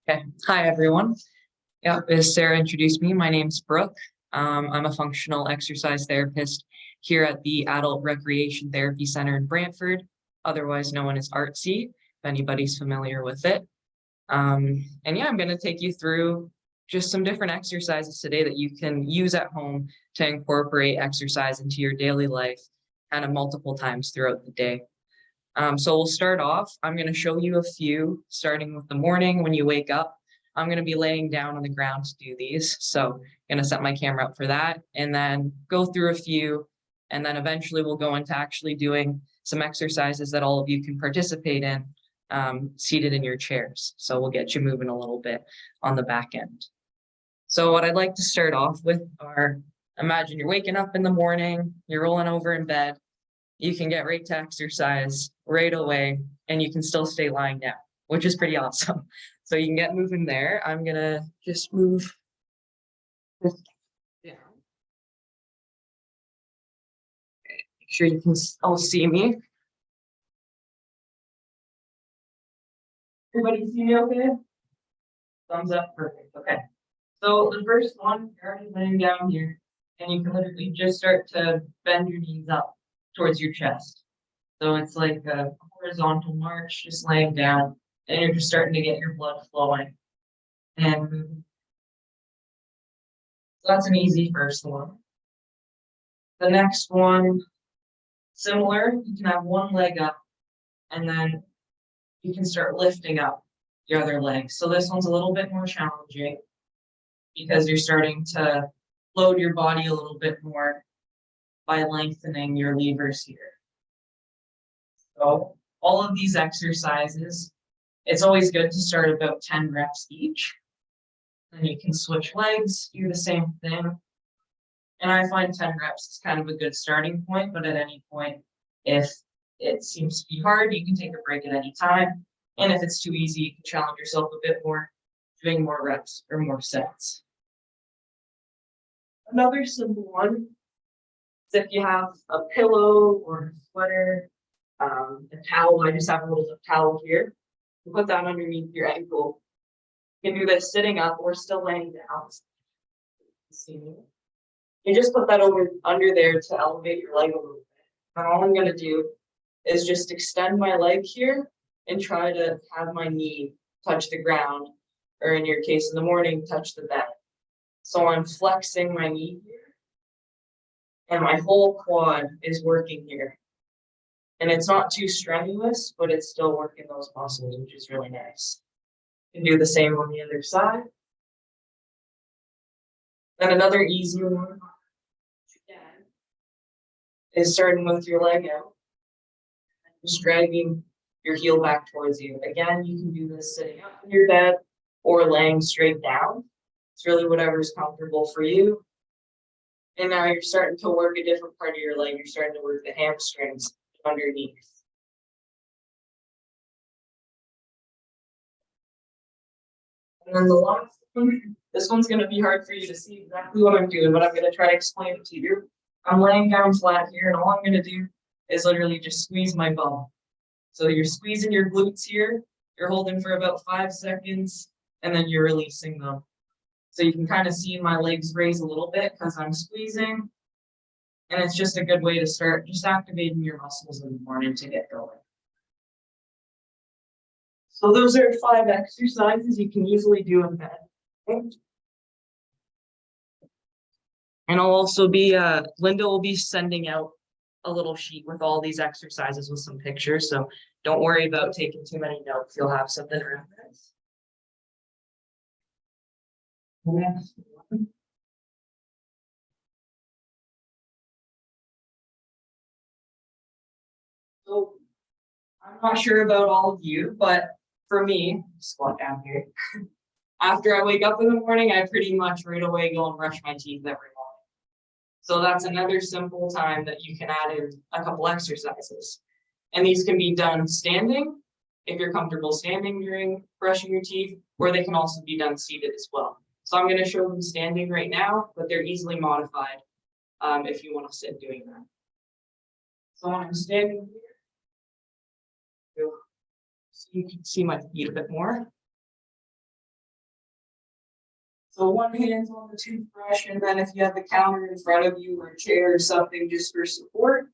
Okay. Hi, everyone. Yeah, as Sarah introduced me, my name's Brooke. I'm a functional exercise therapist here at the Adult Recreation Therapy Center in Brantford, otherwise known as ARTC, if anybody's familiar with it. And yeah, I'm going to take you through just some different exercises today that you can use at home to incorporate exercise into your daily life kind of multiple times throughout the day. So we'll start off. I'm going to show you a few, starting with the morning when you wake up. I'm going to be laying down on the ground to do these. So I'm going to set my camera up for that and then go through a few. And then eventually we'll go into actually doing some exercises that all of you can participate in seated in your chairs. So we'll get you moving a little bit on the back end. So what I'd like to start off with are, imagine you're waking up in the morning, you're rolling over in bed. You can get right to exercise right away and you can still stay lying down, which is pretty awesome. So you can get moving there. I'm gonna just move this down. Make sure you can all see me. Everybody see me okay? Thumbs up, perfect, okay. So the first one, you're already laying down here and you can literally just start to bend your knees up towards your chest. So it's like a horizontal march, just laying down, and you're just starting to get your blood flowing. And so that's an easy first one. The next one, similar, you can have one leg up, and then you can start lifting up your other leg. So this one's a little bit more challenging because you're starting to load your body a little bit more by lengthening your levers here. So all of these exercises, it's always good to start about 10 reps each. Then you can switch legs, do the same thing. And I find 10 reps is kind of a good starting point, but at any point, if it seems to be hard, you can take a break at any time. And if it's too easy, you can challenge yourself a bit more, doing more reps or more sets. Another simple one is if you have a pillow or a sweater, a towel. I just have a little towel here. You put that underneath your ankle. You can do this sitting up or still laying down. See me? You just put that under there to elevate your leg a little bit. And all I'm going to do is just extend my leg here and try to have my knee touch the ground, or in your case in the morning, touch the bed. So I'm flexing my knee here, and my whole quad is working here. And it's not too strenuous, but it's still working those muscles, which is really nice. You can do the same on the other side. Then another easy one is starting with your leg out, just dragging your heel back towards you. Again, you can do this sitting up in your bed or laying straight down. It's really whatever's comfortable for you. And now you're starting to work a different part of your leg. You're starting to work the hamstrings underneath. And then the last one, this one's going to be hard for you to see exactly what I'm doing, but I'm going to try to explain it to you. I'm laying down flat here, and all I'm going to do is literally just squeeze my bum. So you're squeezing your glutes here, you're holding for about 5 seconds, and then you're releasing them. So you can kind of see my legs raise a little bit because I'm squeezing. And it's just a good way to start just activating your muscles in the morning to get going. So those are 5 exercises you can easily do in bed. And I'll also be, Linda will be sending out a little sheet with all these exercises with some pictures. So don't worry about taking too many notes. You'll have something to reference. Next one. So I'm not sure about all of you, but for me, squat down here. After I wake up in the morning, I pretty much right away go and brush my teeth every morning. So that's another simple time that you can add in a couple exercises. And these can be done standing, if you're comfortable standing during brushing your teeth, or they can also be done seated as well. So I'm going to show them standing right now, but they're easily modified if you want to sit doing that. So when I'm standing here, so you can see my feet a bit more. So one hand's on the toothbrush, and then if you have the counter in front of you or a chair or something just for support,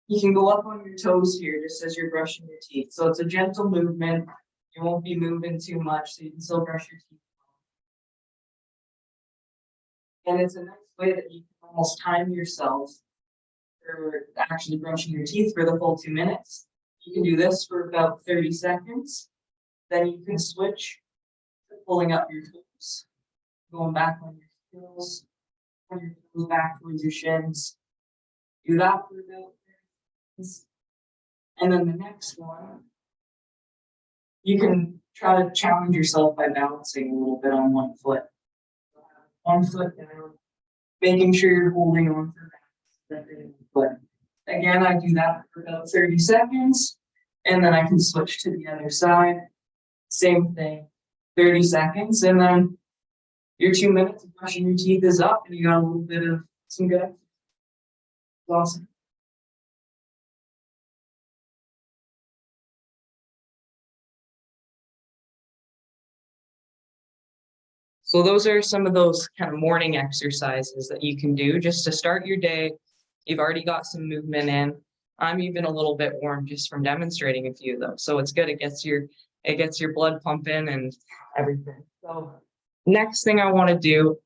you can go up on your toes here just as you're brushing your teeth. So it's a gentle movement. You won't be moving too much, so you can still brush your teeth. And it's a nice way that you can almost time yourself for actually brushing your teeth for the full 2 minutes. You can do this for about 30 seconds. Then you can switch to pulling up your toes, going back on your heels, on your toes back towards your shins. Do that for about 30 seconds. And then the next one, you can try to challenge yourself by balancing a little bit on one foot. One foot down, making sure you're holding on for that foot. Again, I do that for about 30 seconds, and then I can switch to the other side. Same thing, 30 seconds, and then your 2 minutes of brushing your teeth is up, and you got a little bit of some good. Awesome. So those are some of those kind of morning exercises that you can do just to start your day. You've already got some movement in. I'm even a little bit warm just from demonstrating a few of them. So it's good. It gets your blood pumping and everything. So next thing I want to do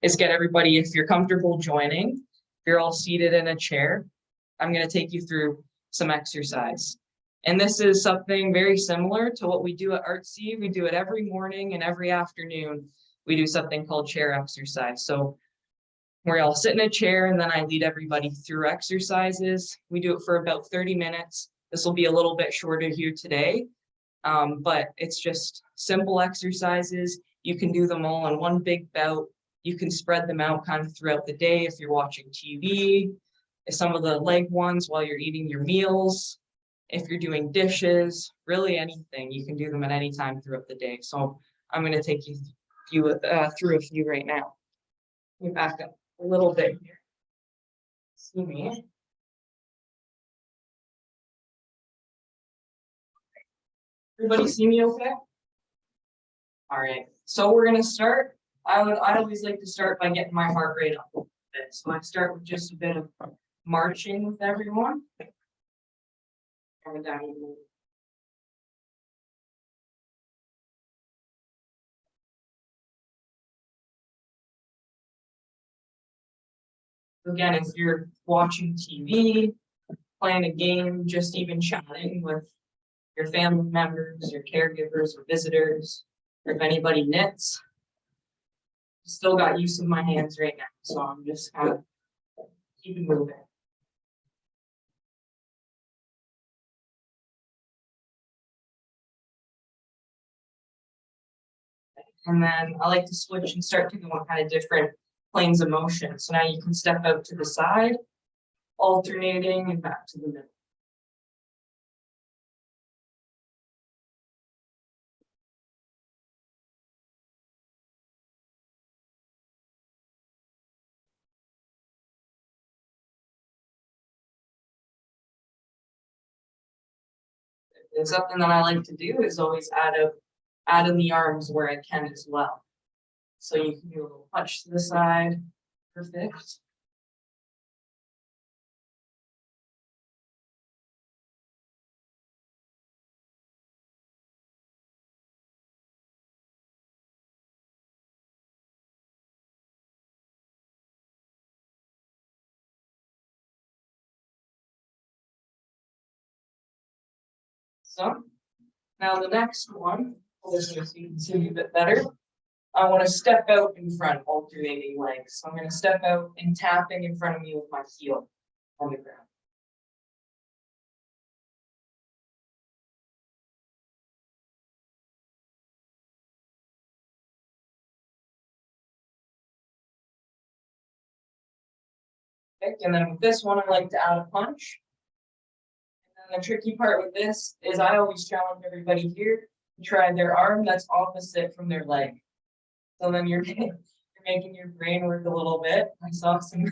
is get everybody, if you're comfortable joining, if you're all seated in a chair, I'm going to take you through some exercise. And this is something very similar to what we do at Artsy. We do it every morning and every afternoon. We do something called chair exercise. So we all sit in a chair, and then I lead everybody through exercises. We do it for about 30 minutes. This will be a little bit shorter here today, but it's just simple exercises. You can do them all in one big bout. You can spread them out kind of throughout the day if you're watching TV, some of the leg ones while you're eating your meals. If you're doing dishes, really anything, you can do them at any time throughout the day. So I'm going to take you through a few right now. Let me back up a little bit here. See me. Everybody see me okay? All right. So we're going to start. I always like to start by getting my heart rate up a little bit. So I start with just a bit of marching with everyone. Coming down a little. Again, if you're watching TV, playing a game, just even chatting with your family members, your caregivers, or visitors, or if anybody knits, still got use of my hands right now, so I'm just kind of keeping moving. And then I like to switch and start to go on kind of different planes of motion. So now you can step out to the side, alternating and back to the middle. And something that I like to do is always add in the arms where I can as well. So you can do a little punch to the side. Perfect. So now the next one, just so you can see me a bit better. I want to step out in front, alternating legs. So I'm going to step out and tapping in front of me with my heel on the ground. Okay, and then with this one, I like to add a punch. And then the tricky part with this is I always challenge everybody here to try their arm that's opposite from their leg. So then you're making your brain work a little bit. I saw some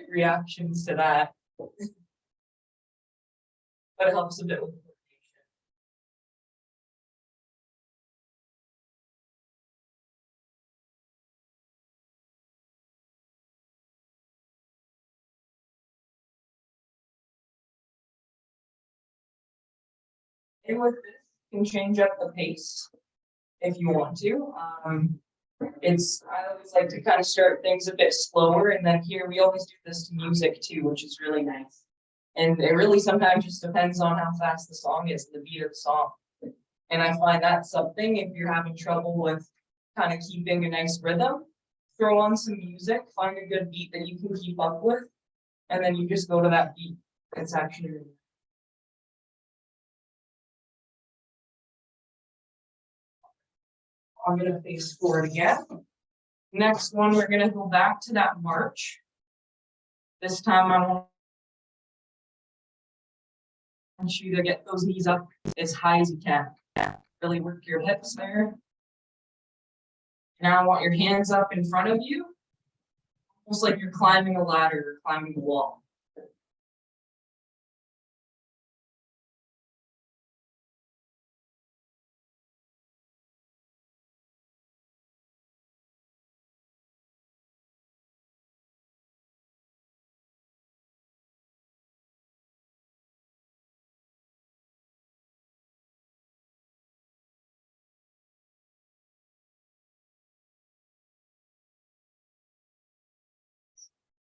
reactions to that, but it helps a bit with coordination. And with this, you can change up the pace if you want to. I always like to kind of start things a bit slower, and then here we always do this to music too, which is really nice. And it really sometimes just depends on how fast the song is, the beat of the song. And I find that's something, if you're having trouble with kind of keeping a nice rhythm, throw on some music, find a good beat that you can keep up with, and then you just go to that beat. It's actually really I'm going to face forward again. Next one, we're going to go back to that march. This time I want you to get those knees up as high as you can. Really work your hips there. Now I want your hands up in front of you, almost like you're climbing a ladder or climbing a wall.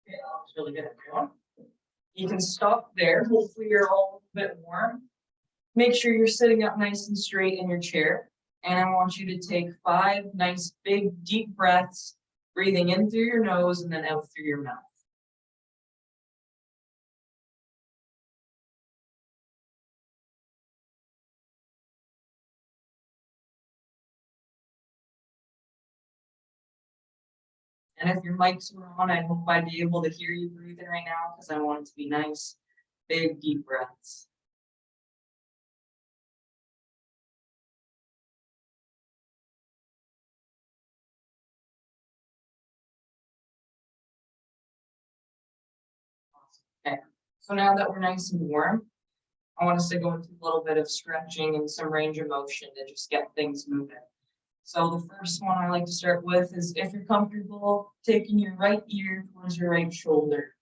Okay, that was really good, everyone. You can stop there. Hopefully you're all a bit warm. Make sure you're sitting up nice and straight in your chair. And I want you to take 5 nice, big, deep breaths, breathing in through your nose and then out through your mouth. And if your mics were on, I hope I'd be able to hear you breathing right now because I want it to be nice, big, deep breaths. Okay, so now that we're nice and warm, I want us to go into a little bit of stretching and some range of motion to just get things moving. So the first one I like to start with is, if you're comfortable, taking your right ear towards your right shoulder.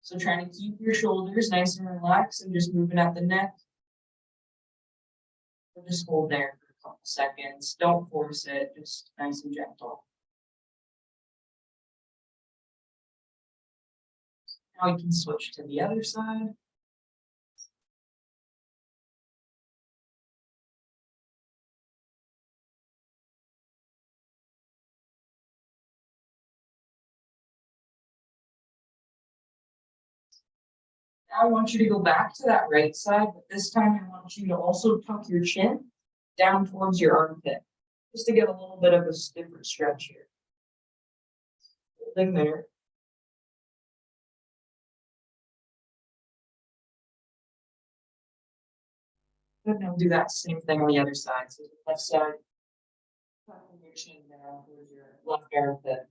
So trying to keep your shoulders nice and relaxed and just moving at the neck. So just hold there for a couple seconds. Don't force it, just nice and gentle. Now we can switch to the other side. Now I want you to go back to that right side, but this time I want you to also tuck your chin down towards your armpit, just to get a little bit of a different stretch here. Holding there. And now do that same thing on the other side. So the left side, tucking your chin down towards your left armpit.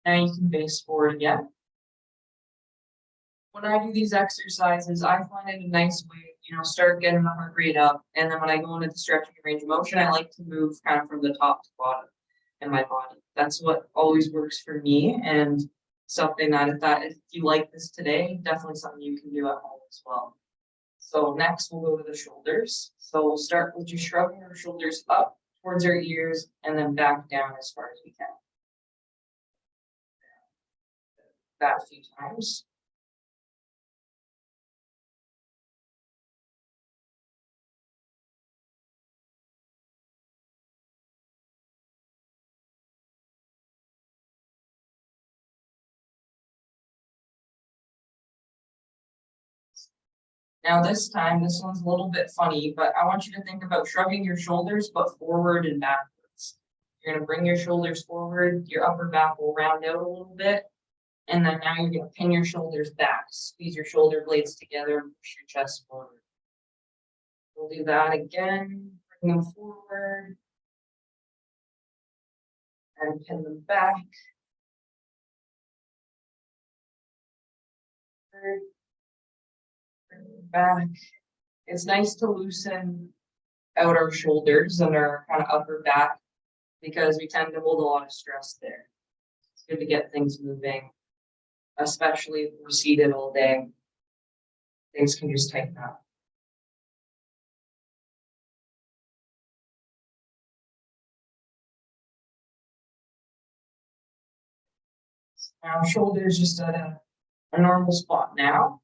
Now you can face forward again. When I do these exercises, I find it a nice way, start getting the heart rate up. And then when I go into the stretching and range of motion, I like to move kind of from the top to bottom in my body. That's what always works for me, and something that if you like this today, definitely something you can do at home as well. So next we'll go to the shoulders. So we'll start with just shrugging our shoulders up towards our ears and then back down as far as we can. That a few times. Now this time, this one's a little bit funny, but I want you to think about shrugging your shoulders, but forward and backwards. You're gonna bring your shoulders forward, your upper back will round out a little bit, and then now you're gonna pin your shoulders back, squeeze your shoulder blades together, and push your chest forward. We'll do that again, bring them forward, and pin them back. Back. It's nice to loosen out our shoulders and our kind of upper back because we tend to hold a lot of stress there. good to get things moving, especially if we're seated all day. Things can just tighten up. Now, shoulders just at a normal spot now,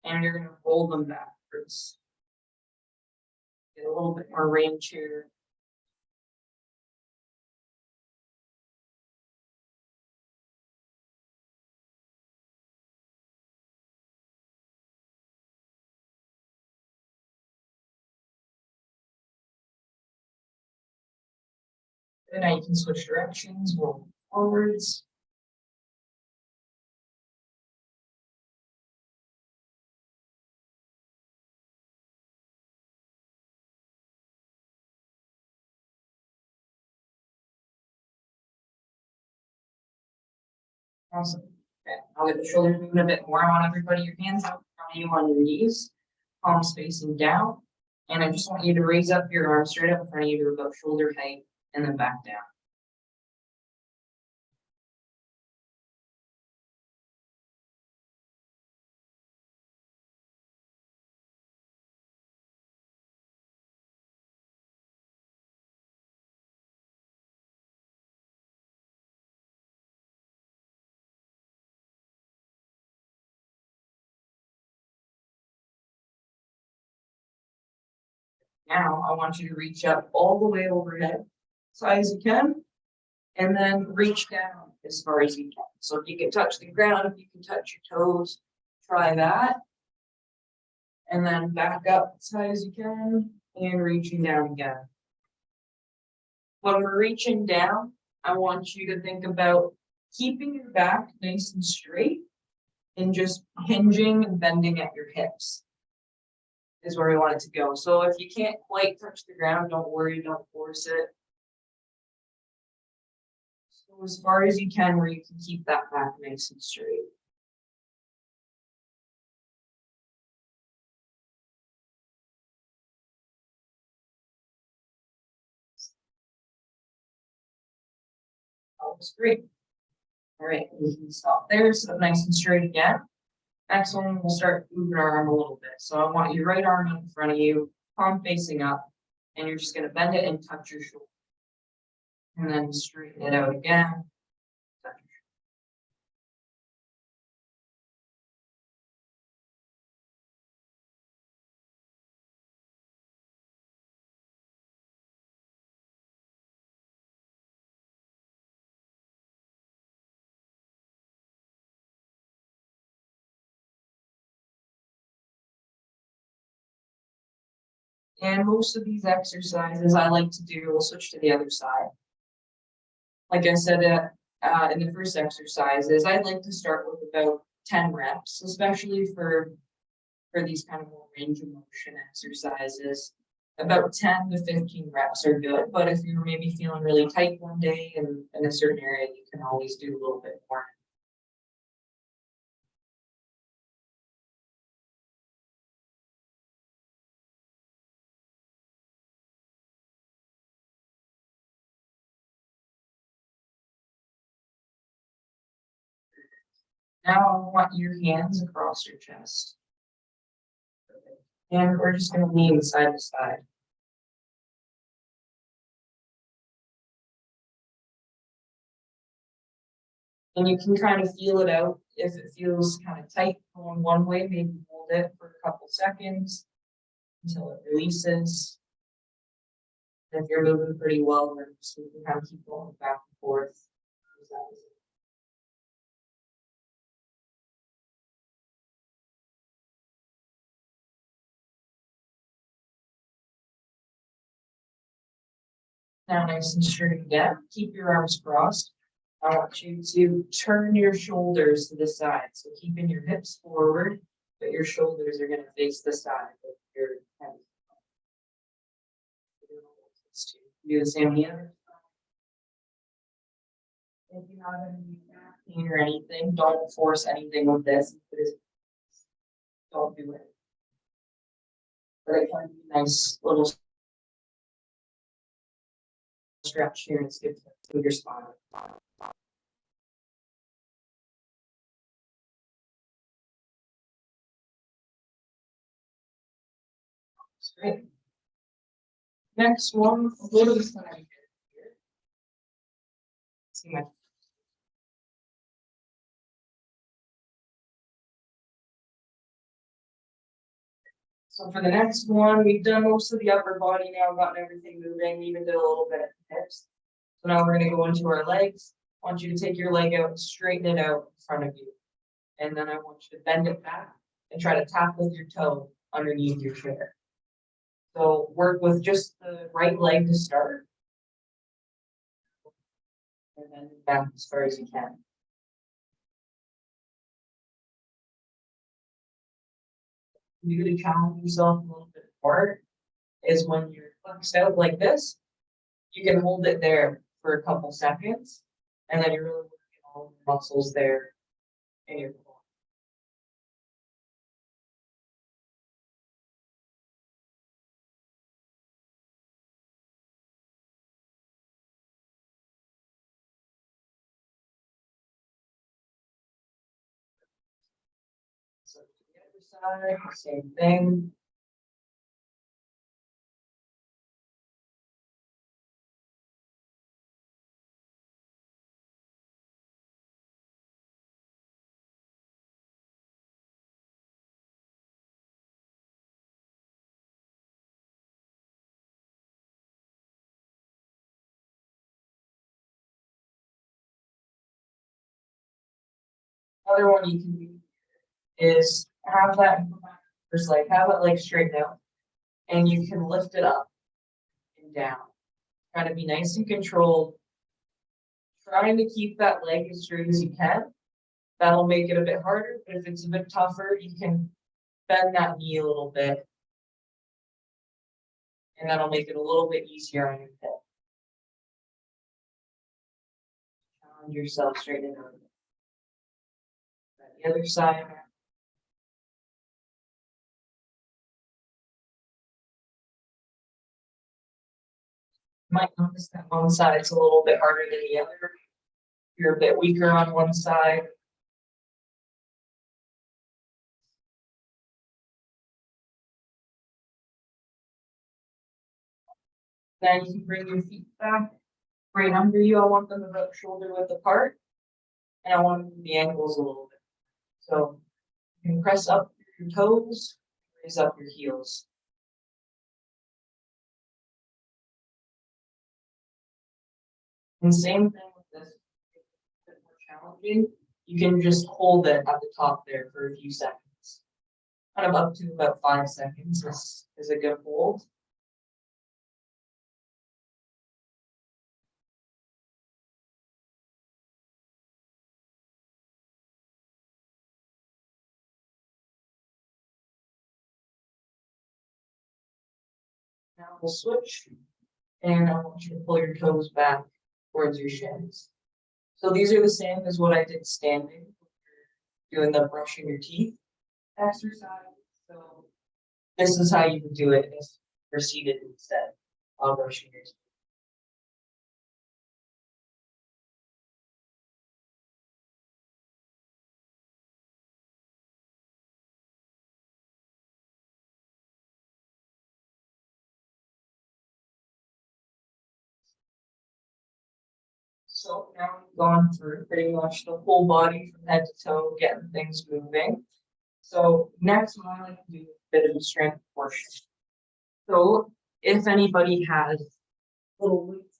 and you're going to roll them backwards. Get a little bit more range here. And now you can switch directions, roll forwards. Awesome. Okay, I'll get the shoulders moving a bit more. I want everybody, your hands out in front of you on your knees, palms facing down. And I just want you to raise up your arms straight up in front of you to about shoulder height and then back down. Now I want you to reach up all the way overhead, as high as you can, and then reach down as far as you can. So if you can touch the ground, if you can touch your toes, try that. And then back up as high as you can and reaching down again. When we're reaching down, I want you to think about keeping your back nice and straight and just hinging and bending at your hips is where we want it to go. So if you can't quite touch the ground, don't worry, don't force it. So as far as you can, where you can keep that back nice and straight. That was great. All right, we can stop there, sit up nice and straight again. Next one, we'll start moving our arm a little bit. So I want your right arm up in front of you, palm facing up, and you're just going to bend it and touch your shoulder. And then straighten it out again. Touch your shoulder. And most of these exercises I like to do, we'll switch to the other side. Like I said in the first exercises, I'd like to start with about 10 reps, especially for these kind of more range of motion exercises. About 10 to 15 reps are good, but if you're maybe feeling really tight one day in a certain area, you can always do a little bit more. Now I want your hands across your chest. And we're just going to lean side to side. And you can kind of feel it out. If it feels kind of tight going one way, maybe hold it for a couple seconds until it releases. And if you're moving pretty well, then just you can kind of keep going back and forth. Now nice and straight again. Keep your arms crossed. I want you to turn your shoulders to the side. So keeping your hips forward, but your shoulders are going to face the side of your head. Do the same here. If you're not going to be pain or anything, don't force anything with this. Don't do it. But it can be a nice little stretch here. It's good for your spine. Great. Next one, a little bit here. See my. So for the next one, we've done most of the upper body now, gotten everything moving, we even did a little bit at the hips. So now we're going to go into our legs. I want you to take your leg out and straighten it out in front of you. And then I want you to bend it back and try to tap with your toe underneath your chair. So work with just the right leg to start. And then back as far as you can. You to challenge yourself a little bit more is when you're flexed out like this, you can hold it there for a couple seconds, and then you're really working all the muscles there in your core. So to the other side, same thing. Other one you can do is have that first leg, have that leg straighten out, and you can lift it up and down. Try to be nice and controlled. Trying to keep that leg as straight as you can. That'll make it a bit harder, but if it's a bit tougher, you can bend that knee a little bit. And that'll make it a little bit easier on your hip. Challenge yourself, straighten out. The other side. You might notice that one side's a little bit harder than the other. You're a bit weaker on one side. Then you can bring your feet back right under you. I want them about shoulder width apart. And I want the ankles a little bit. So you can press up your toes, raise up your heels. And same thing with this, a bit more challenging. You can just hold it at the top there for a few seconds. Kind of up to about 5 seconds is a good hold. Now we'll switch, and I want you to pull your toes back towards your shins. So these are the same as what I did standing, doing the brushing your teeth exercise. So this is how you would do it if you're seated instead of brushing your teeth. So now we've gone through pretty much the whole body from head to toe, getting things moving. So next one I like to do a bit of the strength portion. So if anybody has little weights,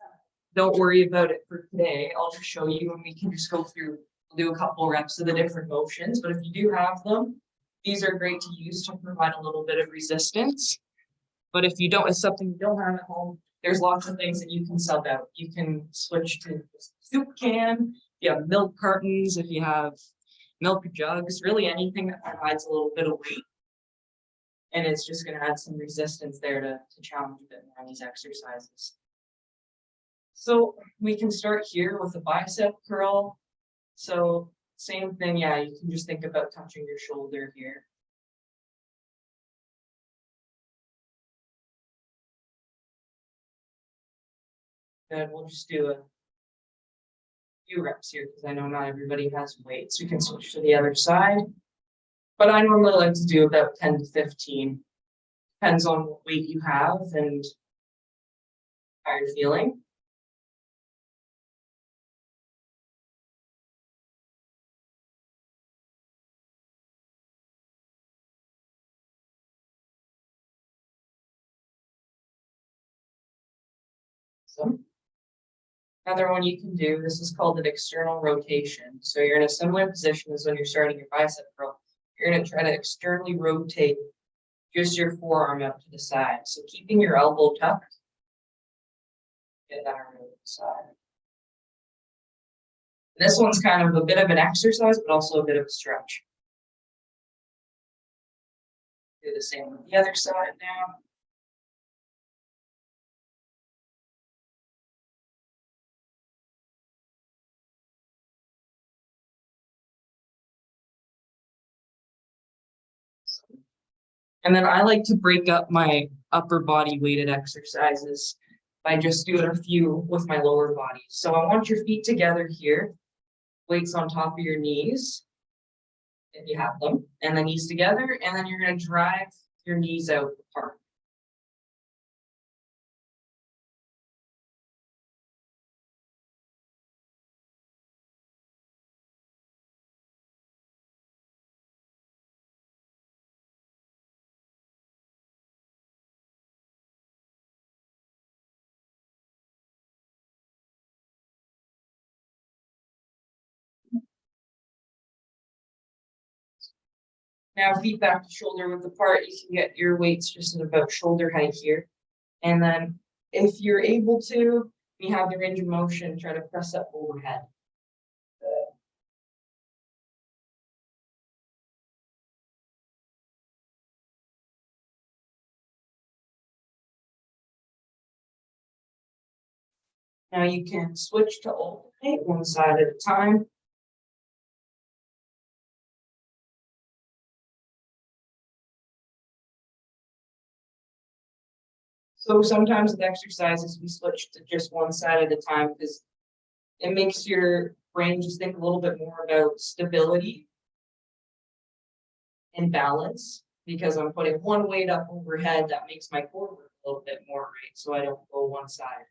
don't worry about it for today. I'll just show you and we can just go through, we'll do a couple reps of the different motions. But if you do have them, these are great to use to provide a little bit of resistance. But if you don't, it's something you don't have at home, there's lots of things that you can sub out. You can switch to soup can, if you have milk cartons, if you have milk jugs, really anything that provides a little bit of weight. And it's just going to add some resistance there to challenge a bit more on these exercises. So we can start here with a bicep curl. So same thing, yeah, you can just think about touching your shoulder here. Good, we'll just do a few reps here because I know not everybody has weights. We can switch to the other side. But I normally like to do about 10 to 15. Depends on what weight you have and how you're feeling. So another one you can do, this is called an external rotation. So you're in a similar position as when you're starting your bicep curl. You're going to try to externally rotate just your forearm out to the side. So keeping your elbow tucked, get that arm to the side. This one's kind of a bit of an exercise, but also a bit of a stretch. Do the same with the other side now. And then I like to break up my upper body weighted exercises by just doing a few with my lower body. So I want your feet together here, weights on top of your knees, if you have them, and the knees together, and then you're going to drive your knees out apart. Now feet back to shoulder width apart, you can get your weights just at about shoulder height here. And then if you're able to, you have the range of motion, try to press up overhead. Now you can switch to alternate one side at a time. So sometimes with exercises, we switch to just one side at a time because it makes your brain just think a little bit more about stability and balance, because I'm putting one weight up overhead that makes my core work a little bit more, right? So I don't go one side.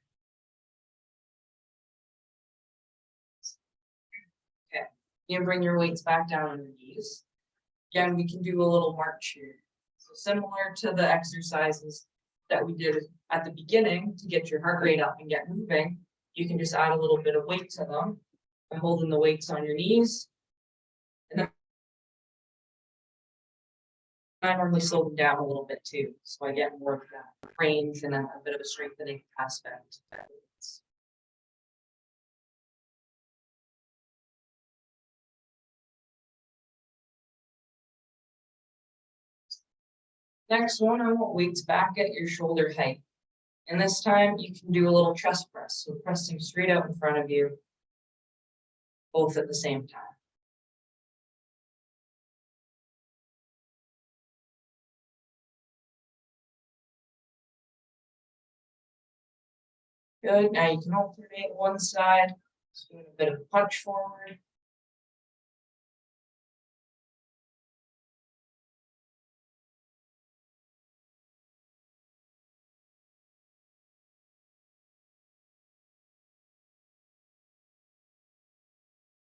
Okay, you can bring your weights back down on your knees. Again, we can do a little march here. So similar to the exercises that we did at the beginning to get your heart rate up and get moving, you can just add a little bit of weight to them by holding the weights on your knees. And then I normally slow them down a little bit too, so I get more of that range and a bit of a strengthening aspect. Next one, I want weights back at your shoulder height. And this time you can do a little chest press. So pressing straight out in front of you, both at the same time. Good, now you can alternate one side, just doing a bit of a punch forward.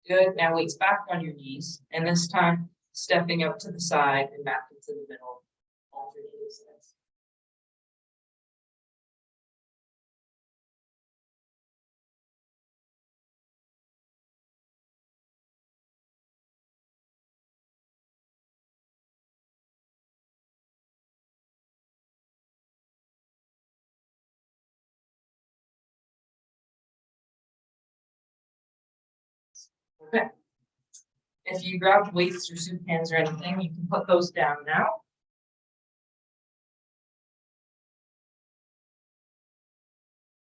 Good, now weights back on your knees, and this time stepping out to the side and back into the middle, alternating sides. Okay. If you grabbed weights or soup cans or anything, you can put those down now.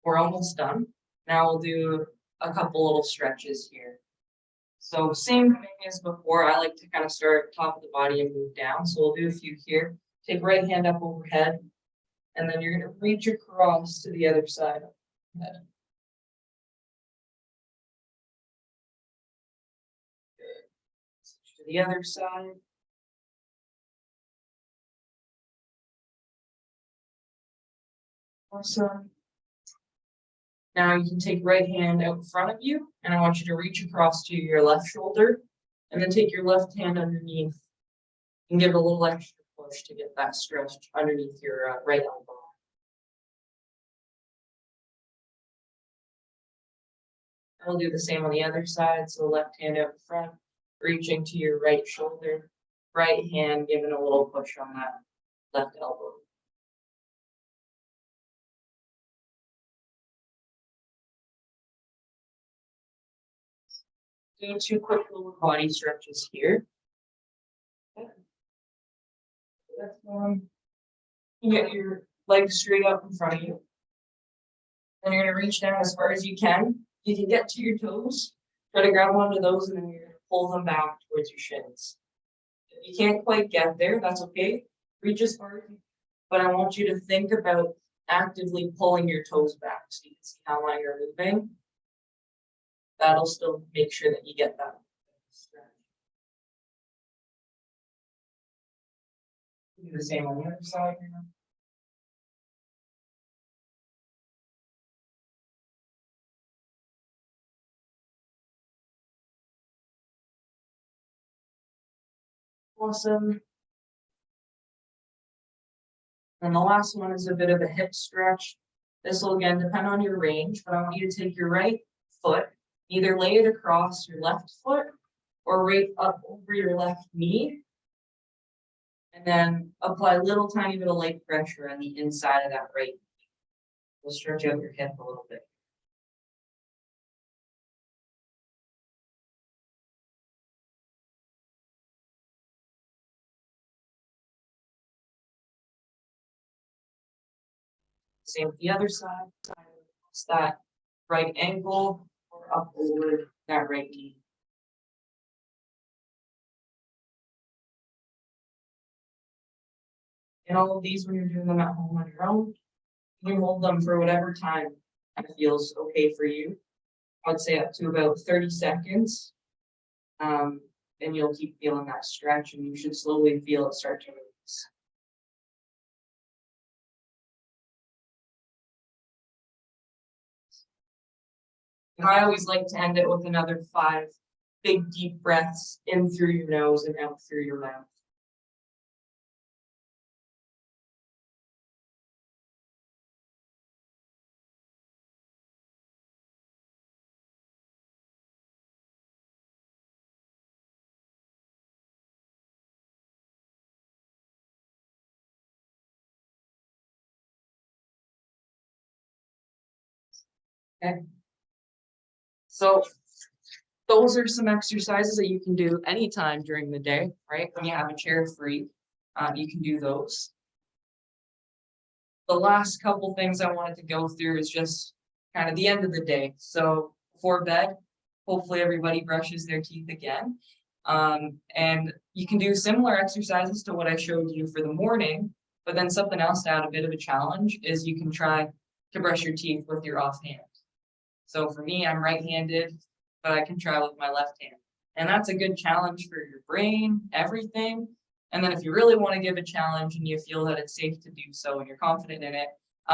We're almost done. Now we'll do a couple little stretches here. So same thing as before, I like to kind of start top of the body and move down. So we'll do a few here. Take right hand up overhead, and then you're going to reach across to the other side. Switch to the other side. Awesome. Now you can take right hand out in front of you, and I want you to reach across to your left shoulder, and then take your left hand underneath and give a little extra push to get that stretch underneath your right elbow. And we'll do the same on the other side. So left hand out in front, reaching to your right shoulder, right hand giving a little push on that left elbow. Do 2 quick little body stretches here. That's one. You get your legs straight up in front of you. Then you're going to reach down as far as you can. You can get to your toes. Try to grab onto those, and then you're going to pull them back towards your shins. If you can't quite get there, that's okay. Reach as far as you can. But I want you to think about actively pulling your toes back so you can see how long you're moving. That'll still make sure that you get that stretch. Do the same on the other side now. Awesome. And the last one is a bit of a hip stretch. This will again depend on your range, but I want you to take your right foot, either lay it across your left foot or right up over your left knee. And then apply a little tiny bit of leg pressure on the inside of that right knee. We'll stretch out your hip a little bit. Same with the other side. It's that right ankle or up over that right knee. And all of these, when you're doing them at home on your own, you hold them for whatever time it feels okay for you. I'd say up to about 30 seconds. And you'll keep feeling that stretch, and you should slowly feel it start to release. And I always like to end it with another 5 big deep breaths in through your nose and out through your mouth. Okay. So those are some exercises that you can do anytime during the day, right? When you have a chair free, you can do those. The last couple things I wanted to go through is just kind of the end of the day. So before bed, hopefully everybody brushes their teeth again. And you can do similar exercises to what I showed you for the morning, but then something else to add a bit of a challenge is you can try to brush your teeth with your offhand. So for me, I'm right-handed, but I can try with my left hand. And that's a good challenge for your brain, everything. And then if you really want to give a challenge and you feel that it's safe to do so and you're confident in it,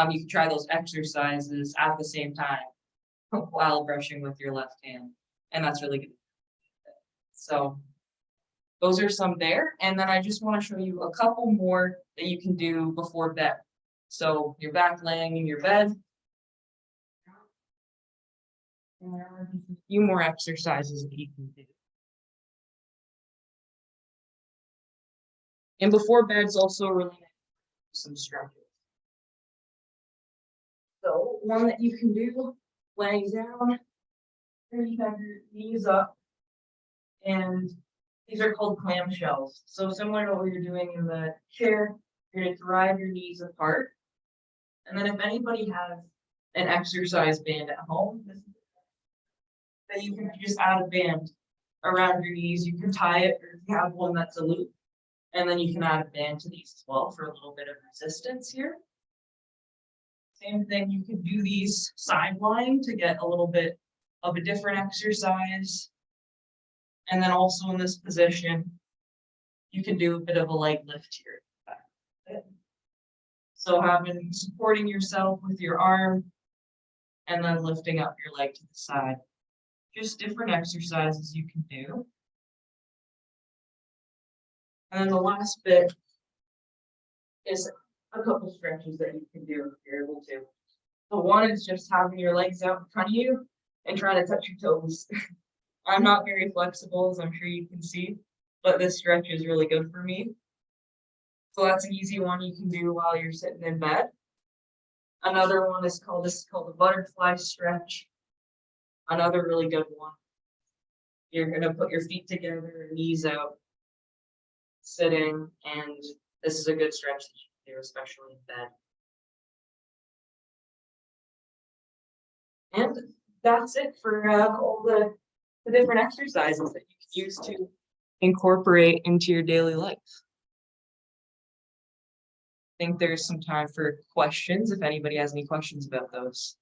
you can try those exercises at the same time while brushing with your left hand. And that's really good. So those are some there. And then I just want to show you a couple more that you can do before bed. So you're back laying in your bed. And there are a few more exercises that you can do. And before bed is also really nice to do some stretches. So one that you can do, laying down, you have your knees up, and these are called clamshells. So similar to what you're doing in the chair, you're going to drive your knees apart. And then if anybody has an exercise band at home, that you can just add a band around your knees. You can tie it, or if you have one that's a loop, and then you can add a band to these as well for a little bit of resistance here. Same thing, you can do these side lying to get a little bit of a different exercise. And then also in this position, you can do a bit of a leg lift here. So supporting yourself with your arm and then lifting up your leg to the side. Just different exercises you can do. And then the last bit is a couple stretches that you can do if you're able to. So one is just having your legs out in front of you and trying to touch your toes. I'm not very flexible, as I'm sure you can see, but this stretch is really good for me. So that's an easy one you can do while you're sitting in bed. Another one is called the butterfly stretch. Another really good one. You're gonna put your feet together, knees out, sitting, and this is a good stretch that you can do, especially in bed. And that's it for all the different exercises that you can use to incorporate into your daily life. I think there's some time for questions if anybody has any questions about those.